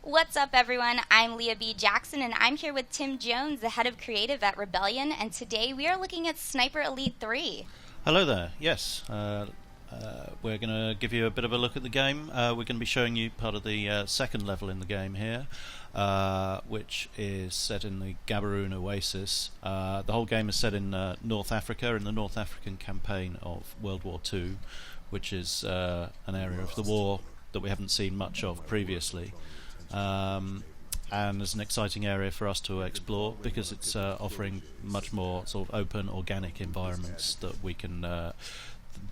What's up, everyone? I'm Leah B. Jackson, and I'm here with Tim Jones, the head of creative at Rebellion, and today we are looking at Sniper Elite 3. Hello there. Yes, we're going to give you a bit of a look at the game. We're going to be showing you part of the second level in the game here, which is set in the Gaborone Oasis. The whole game is set in North Africa, in the North African campaign of World War II, which is an area of the war that we haven't seen much of previously. And it's an exciting area for us to explore because it's offering much more sort of open, organic environments that we can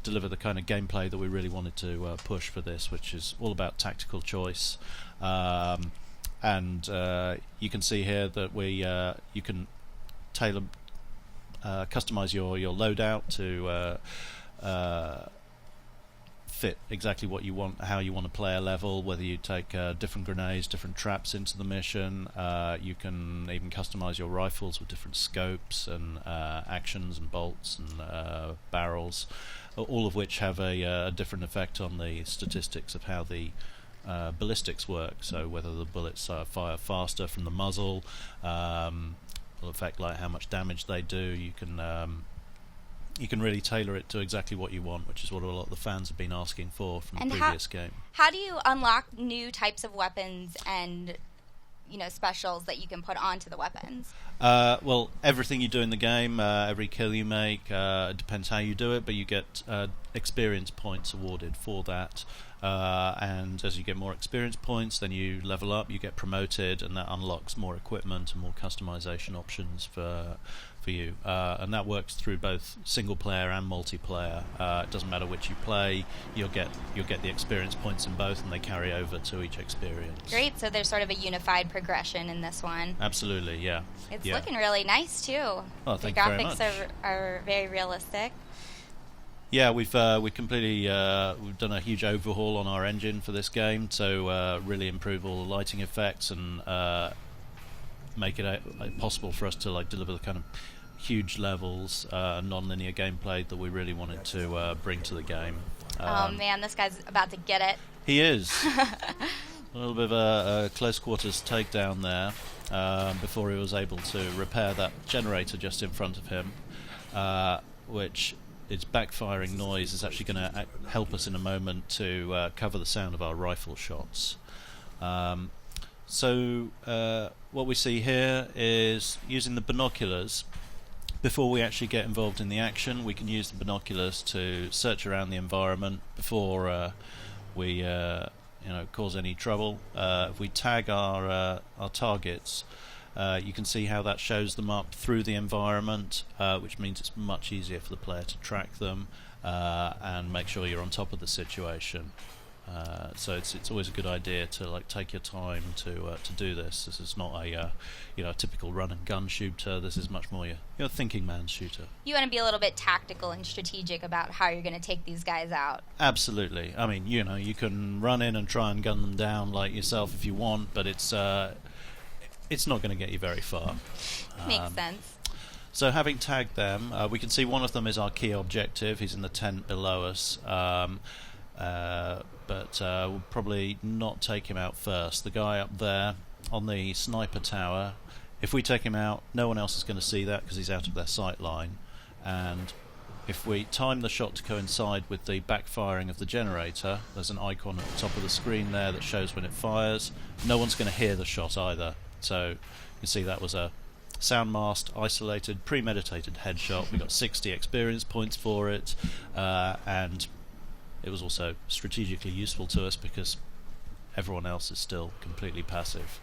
deliver the kind of gameplay that we really wanted to push for this, which is all about tactical choice. And you can see here that you can tailor, customize your loadout to fit exactly what you want, how you want to play a level, whether you take different grenades, different traps into the mission. You can even customize your rifles with different scopes and actions and bolts and barrels, all of which have a different effect on the statistics of how the ballistics work. So whether the bullets fire faster from the muzzle will affect like how much damage they do. You can really tailor it to exactly what you want, which is what a lot of the fans have been asking for from the previous game. How do you unlock new types of weapons and specials that you can put onto the weapons? Well, everything you do in the game, every kill you make, it depends how you do it, but you get experience points awarded for that. And as you get more experience points, then you level up, you get promoted, and that unlocks more equipment and more customization options for you. And that works through both single player and multiplayer. It doesn't matter which you play, you'll get the experience points in both, and they carry over to each experience. Great, so there's sort of a unified progression in this one. Absolutely, yeah. It's looking really nice too. Oh, thank you very much. The graphics are very realistic. Yeah, we've completely we've done a huge overhaul on our engine for this game to really improve all the lighting effects and make it possible for us to deliver the kind of huge levels, non-linear gameplay that we really wanted to bring to the game. Oh man, this guy's about to get it. He is. A little bit of a close quarters takedown there before he was able to repair that generator just in front of him, which its backfiring noise is actually going to help us in a moment to cover the sound of our rifle shots. So what we see here is using the binoculars. Before we actually get involved in the action, we can use the binoculars to search around the environment before we cause any trouble. If we tag our targets, you can see how that shows them up through the environment, which means it's much easier for the player to track them and make sure you're on top of the situation. So it's always a good idea to take your time to do this. This is not a typical run and gun shooter. This is much more your thinking man's shooter. You want to be a little bit tactical and strategic about how you're going to take these guys out. Absolutely. I mean, you can run in and try and gun them down like yourself if you want, but it's not going to get you very far. Makes sense. So having tagged them, we can see one of them is our key objective. He's in the tent below us. But we'll probably not take him out first. The guy up there on the sniper tower, if we take him out, no one else is going to see that because he's out of their sight line. And if we time the shot to coincide with the backfiring of the generator, there's an icon at the top of the screen there that shows when it fires. No one's going to hear the shot either. So you can see that was a sound masked, isolated, premeditated headshot. We got 60 experience points for it, and it was also strategically useful to us because everyone else is still completely passive.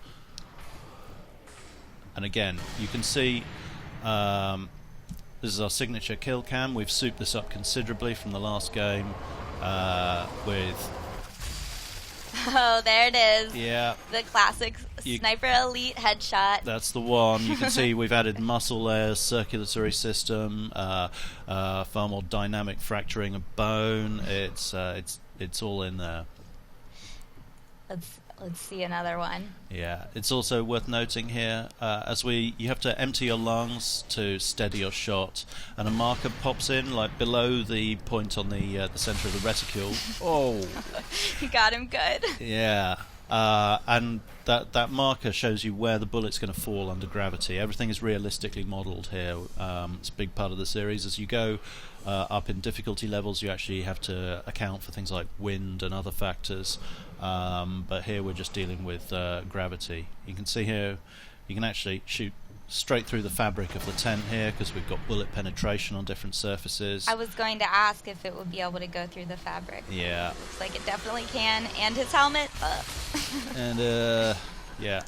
And again, you can see this is our signature kill cam. We've souped this up considerably from the last game with... Oh, there it is. Yeah. The classic Sniper Elite headshot. That's the one. You can see we've added muscle layers, circulatory system, far more dynamic fracturing of bone. It's all in there. Let's see another one. Yeah, it's also worth noting here, you have to empty your lungs to steady your shot, and a marker pops in below the point on the centre of the reticule. Oh, You got him good. yeah, And that marker shows you where the bullet's going to fall under gravity. Everything is realistically modelled here. It's a big part of the series. As you go up in difficulty levels, you actually have to account for things like wind and other factors. But here we're just dealing with gravity. You can see here, you can actually shoot straight through the fabric of the tent here because we've got bullet penetration on different surfaces. I was going to ask if it would be able to go through the fabric. Yeah. Looks like it definitely can. And his helmet. And yeah,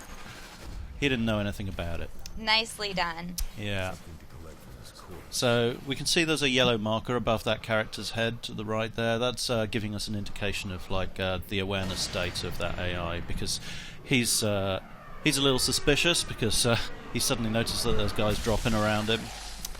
he didn't know anything about it. Nicely done. Yeah. So we can see there's a yellow marker above that character's head to the right there. That's giving us an indication of like the awareness state of that AI, because he's a little suspicious because he suddenly noticed that there's guys dropping around him,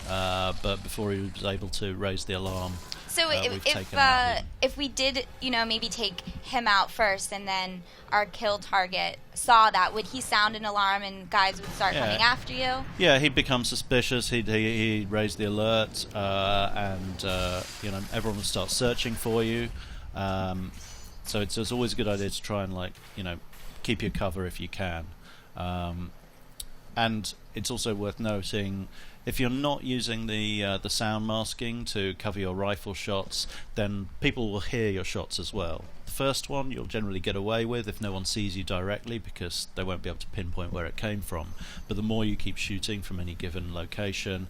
but before he was able to raise the alarm. So if we did, maybe take him out first, and then our kill target saw that, would he sound an alarm and guys would start coming after you? Yeah, he'd become suspicious. He'd raise the alert, and everyone would start searching for you. So it's always a good idea to try and keep your cover if you can. And it's also worth noting, if you're not using the sound masking to cover your rifle shots, then people will hear your shots as well. The first one you'll generally get away with if no one sees you directly, because they won't be able to pinpoint where it came from. But the more you keep shooting from any given location,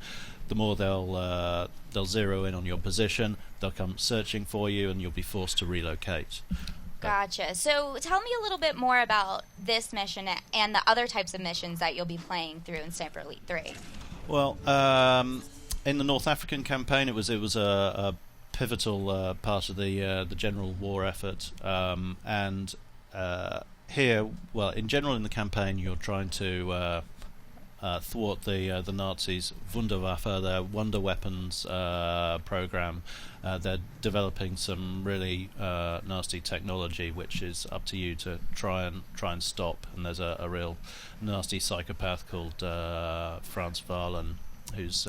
the more they'll zero in on your position. They'll come searching for you, and you'll be forced to relocate. Gotcha. So tell me a little bit more about this mission and the other types of missions that you'll be playing through in Sniper Elite 3. Well, in the North African campaign, it was a pivotal part of the general war effort, and here, well, in general in the campaign, you're trying to thwart the Nazis' Wunderwaffe, their wonder weapons program. They're developing some really nasty technology, which is up to you to try and stop. And there's a real nasty psychopath called Franz Vahlen, who's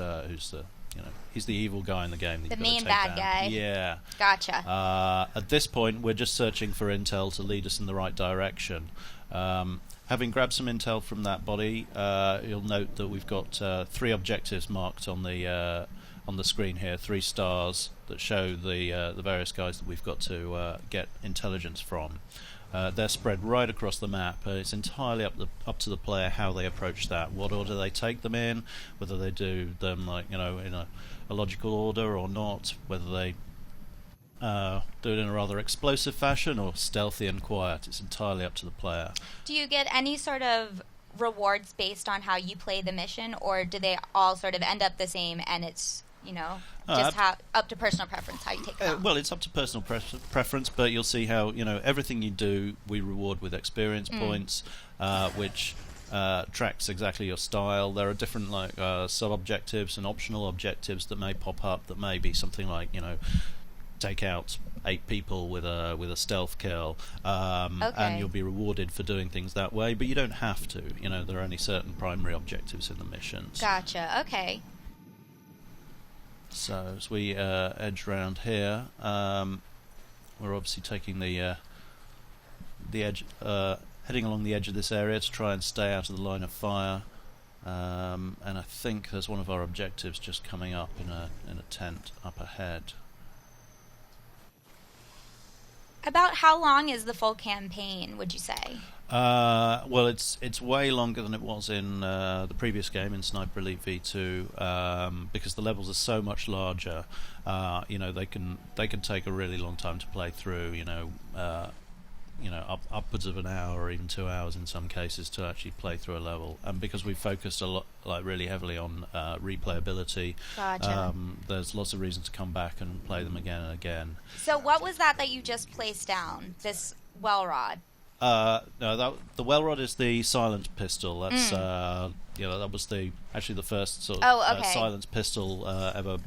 he's the evil guy in the game. The main bad guy. Yeah. Gotcha. At this point, we're just searching for intel to lead us in the right direction. Having grabbed some intel from that body, you'll note that we've got 3 objectives marked on the screen here, 3 stars that show the various guys that we've got to get intelligence from. They're spread right across the map. It's entirely up to the player how they approach that, what order they take them in, whether they do them in a logical order or not, whether they do it in a rather explosive fashion or stealthy and quiet. It's entirely up to the player. Do you get any sort of rewards based on how you play the mission, or do they all sort of end up the same and it's just up to personal preference how you take them? Well, it's up to personal preference, but you'll see how everything you do we reward with experience points, which tracks exactly your style. There are different sub-objectives and optional objectives that may pop up that may be something like take out 8 people with a stealth kill, and you'll be rewarded for doing things that way, but you don't have to. There are only certain primary objectives in the missions. Gotcha. Okay. So as we edge around here, we're obviously taking the edge, heading along the edge of this area to try and stay out of the line of fire. And I think there's one of our objectives just coming up in a tent up ahead. About how long is the full campaign, would you say? Well, it's way longer than it was in the previous game, in Sniper Elite V2, because the levels are so much larger. They can take a really long time to play through. Upwards of an hour or even 2 hours in some cases to actually play through a level. And because we focused a lot, really heavily on replayability, gotcha. There's lots of reasons to come back and play them again and again. So what was that you just placed down? This well rod? No, the well rod is the silent pistol. That's that was the first sort of silence pistol ever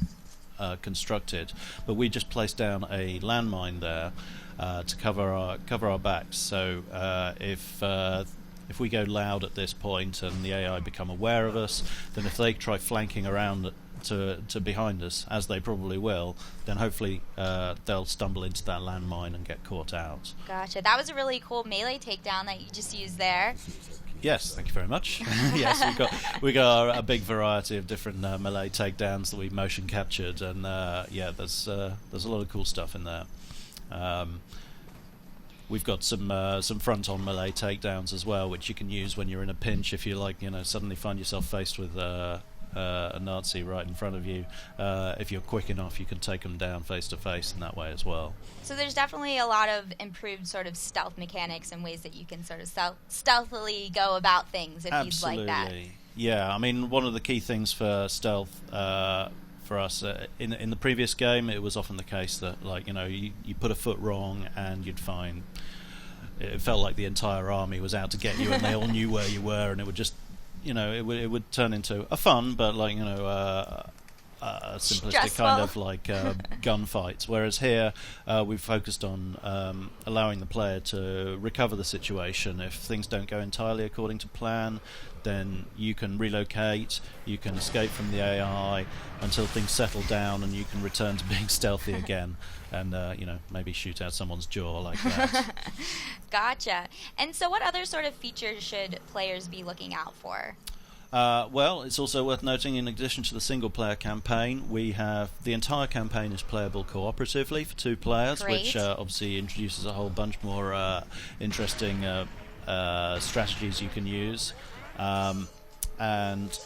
constructed. But we just placed down a landmine there to cover our backs. So if we go loud at this point and the AI become aware of us, then if they try flanking around to behind us, as they probably will, then hopefully they'll stumble into that landmine and get caught out. Gotcha. That was a really cool melee takedown that you just used there. Yes, thank you very much. Yes, we got a big variety of different melee takedowns that we motion captured, and there's a lot of cool stuff in there. We've got some front-on melee takedowns as well, which you can use when you're in a pinch. If you suddenly find yourself faced with a Nazi right in front of you, if you're quick enough, you can take them down face to face in that way as well. So there's definitely a lot of improved sort of stealth mechanics and ways that you can sort of stealthily go about things if you'd like that. Yeah, I mean, one of the key things for stealth for us in the previous game, it was often the case that you put a foot wrong and you'd find it felt like the entire army was out to get you, and they all knew where you were, and it would just it would turn into a fun but a simplistic stressful kind of gunfights. Whereas here we've focused on allowing the player to recover the situation. If things don't go entirely according to plan, then you can relocate, you can escape from the AI until things settle down, and you can return to being stealthy again, and maybe shoot out someone's jaw like that. Gotcha. And so what other sort of features should players be looking out for? Well, it's also worth noting, in addition to the single-player campaign, we have the entire campaign is playable cooperatively for 2 players. Great. Which obviously introduces a whole bunch more interesting strategies you can use. And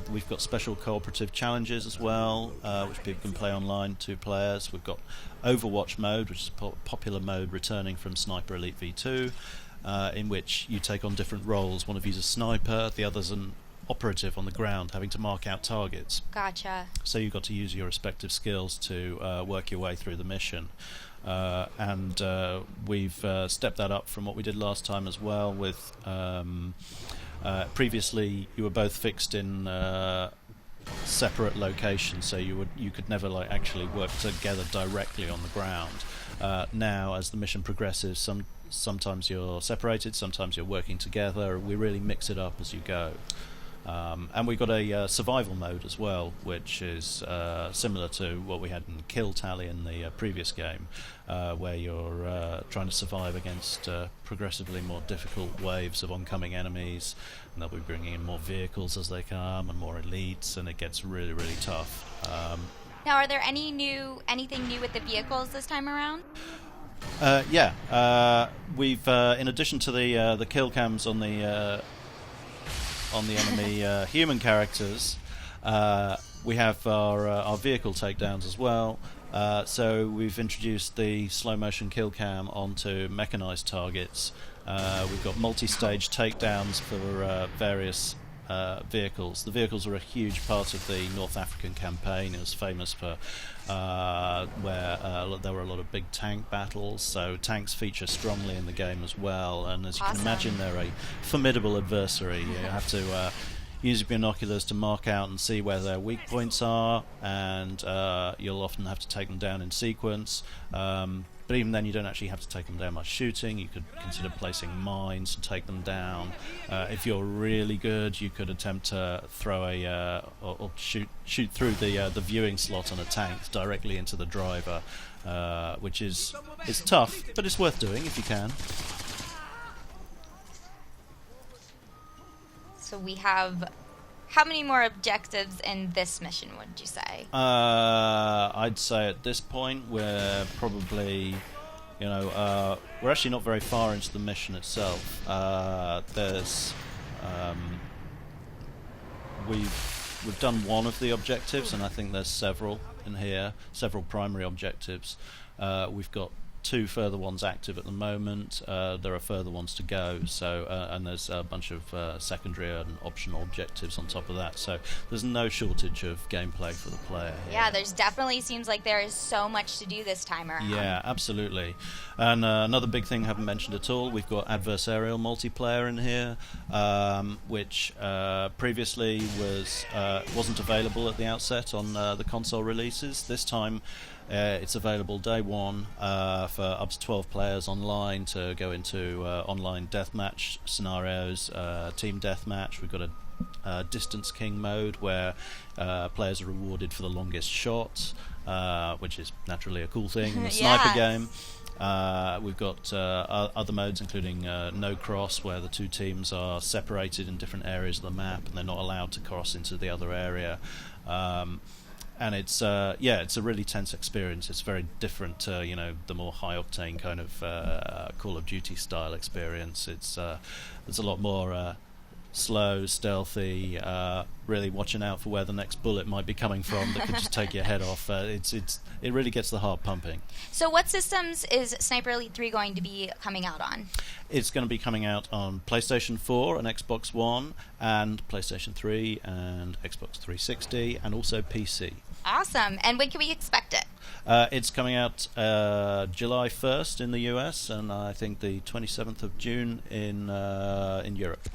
we've got special cooperative challenges as well, which people can play online, 2 players. We've got Overwatch mode, which is a popular mode returning from Sniper Elite V2, in which you take on different roles. One of you's a sniper, the other's an operative on the ground, having to mark out targets. Gotcha. So you've got to use your respective skills to work your way through the mission. And we've stepped that up from what we did last time as well. With previously, you were both fixed in separate locations, so you could never actually work together directly on the ground. Now, as the mission progresses, sometimes you're separated, sometimes you're working together. We really mix it up as you go. And we've got a survival mode as well, which is similar to what we had in Kill Tally in the previous game, where you're trying to survive against progressively more difficult waves of oncoming enemies, and they'll be bringing in more vehicles as they come and more elites, and it gets really, really tough. Now, are there anything new with the vehicles this time around? We've in addition to the kill cams on the enemy human characters, we have our vehicle takedowns as well. So we've introduced the slow motion kill cam onto mechanized targets. We've got multi-stage takedowns for various vehicles. The vehicles were a huge part of the North African campaign. It was famous for where there were a lot of big tank battles, so tanks feature strongly in the game as well, and as you can imagine, they're a formidable adversary. You have to use your binoculars to mark out and see where their weak points are, and you'll often have to take them down in sequence. But even then, you don't actually have to take them down by shooting. You could consider placing mines to take them down. If you're really good, you could attempt to throw or shoot through the viewing slot on a tank directly into the driver, which is tough, but it's worth doing if you can. So we have... How many more objectives in this mission, would you say? I'd say at this point we're probably, we're actually not very far into the mission itself. We've done one of the objectives, and I think there's several in here, several primary objectives. We've got 2 further ones active at the moment. There are further ones to go, so and there's a bunch of secondary and optional objectives on top of that, so there's no shortage of gameplay for the player here. Yeah, there's definitely seems like there is so much to do this time around. Yeah, absolutely. And another big thing I haven't mentioned at all, we've got Adversarial Multiplayer in here, which previously wasn't available at the outset on the console releases. This time it's available day one for up to 12 players online to go into online deathmatch scenarios, team deathmatch. We've got a Distance King mode, where players are rewarded for the longest shot, which is naturally a cool thing in the sniper game. We've got other modes, including no cross, where the two teams are separated in different areas of the map and they're not allowed to cross into the other area. And it's it's a really tense experience. It's very different to the more high octane kind of Call of Duty style experience. It's there's a lot more slow, stealthy, really watching out for where the next bullet might be coming from that could just take your head off. It really gets the heart pumping. So what systems is Sniper Elite 3 going to be coming out on? It's going to be coming out on PlayStation 4 and Xbox One and PlayStation 3 and Xbox 360 and also PC. Awesome. And when can we expect it? It's coming out July 1st in the US and I think the 27th of June in Europe.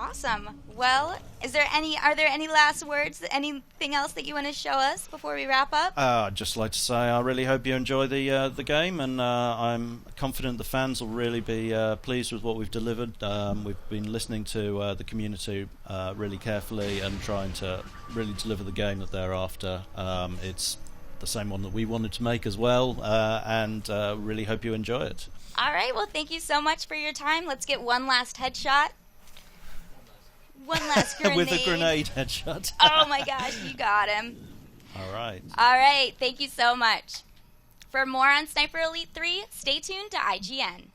Awesome. Well, are there any last words, anything else that you want to show us before we wrap up? I'd just like to say I really hope you enjoy the game, and I'm confident the fans will really be pleased with what we've delivered. We've been listening to the community really carefully and trying to really deliver the game that they're after. It's the same one that we wanted to make as well, and really hope you enjoy it. All right. Well, thank you so much for your time. Let's get one last headshot. One last grenade. With a grenade headshot. Oh my gosh, you got him. All right. All right, thank you so much. For more on Sniper Elite 3, stay tuned to IGN.